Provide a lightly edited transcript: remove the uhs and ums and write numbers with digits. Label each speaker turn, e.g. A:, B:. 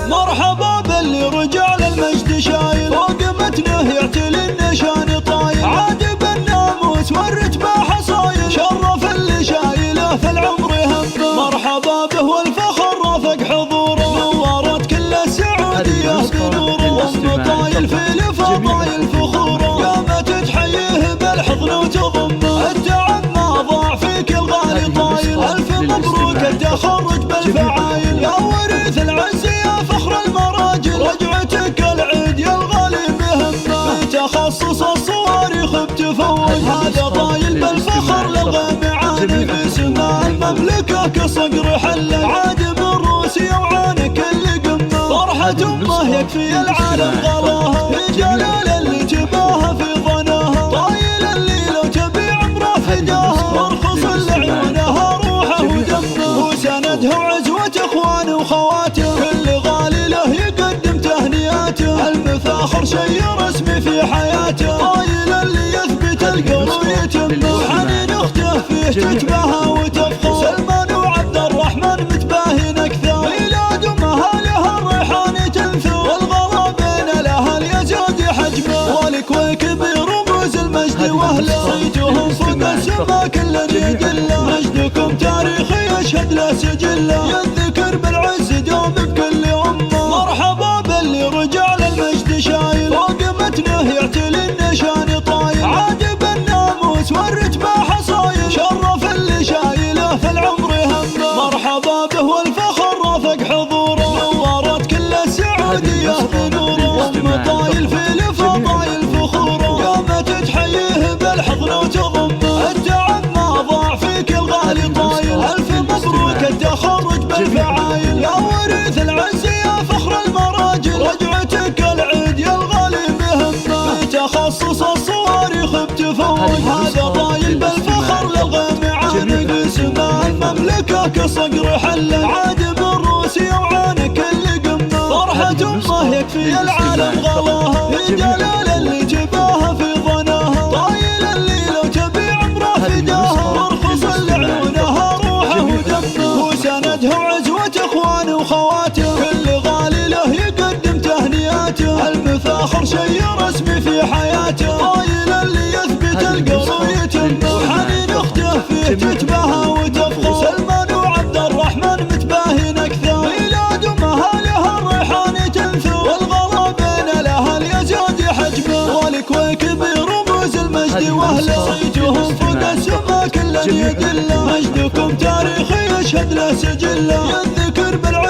A: مرحبا باللي رجال المجد شايل فوق متنه يعتلي النشان طايل عاجب الناموس والرتبة حصايل شرف اللي شايله في العمر همه مرحبا به والفخر رافق حضوره نورت كل السعودية بنوره ام طايل في الفضايل فخوره قامت تحييه بالحضن وتضمه التعب ما ضاع فيك الغالي طايل الف مبروك التخرج بالفعايل يا وريث العز يا فخر المراجل رجعتك العيد يا الغالي بهمه بتخصص الصواريخ بتفوق هذا طايل بالفخر لغى معاني باسمه المملكه كصقر حله عادم الروسي وعانك اللي قمه فرحة امه يكفي العالم غلاها جلال اللي جباها في ظناها طايل اللي لو تبي عمره فداها وارخص لعيونها روحه ودمه وسندها وعزوة اخوانه وخواته كل غالي له يقدم تهنياته المفاخر شي رسمي في حياته طايل اللي يثبت القول ويتمه وحنين اخته فيه تتباهى وتفخر سلمان وعبد الرحمن متباهين اكثر ميلاد امها لها الريحان تنثر والغلا بين الاهل يزاد حجمه والكويك برموز المجد واهله صيتهم فوق السما كل يدله مجدكم تاريخي يشهد له سجله يذكر بالعز دوم بكل امه مرحبا باللي رجال المجد شايل فوق متنه يعتلي النشان طايل عاجب الناموس والرتبة حصايل شرف اللي شايله في العمر همه مرحبا به والفخر رافق حضوره نورت كل السعودية بنوره ام طايل في الفضايل فخوره قامت تحييه بالحضن وتضمه التعب ما ضاع فيك الغالي طايل الف مبروك التخرج بالفعايل يا وريث العز يا فخر المراجل رجعتك العيد يا الغالي بهمه بتخصص الصواريخ بتفوق هذا طايل بالفخر لغى معاني باسمه المملكه كصقر حله عادم الروسي وعانك اللي قمه فرحة امه يكفي العالم غلاها جلال اللي جباها في ظناها طايل اللي لو تبي عمره فداها وارخص لعيونها روحه ودمه وسندها وعزوة اخوانه وخواته كل غالي له يقدم تهنياته المفاخر شي رسمي في حياته طايل اللي يثبت القول ويتمه وحنين اخته فيه تتباهى وتفخر سلمان وعبد الرحمن متباهين اكثر ميلاد امها لها الريحان تنثر والغلا بين الاهل يزاد حجمه والكويك برموز المجد واهله صيتهم فوق السما كل يدله مجدكم تاريخي يشهد له سجله يذكر بالعز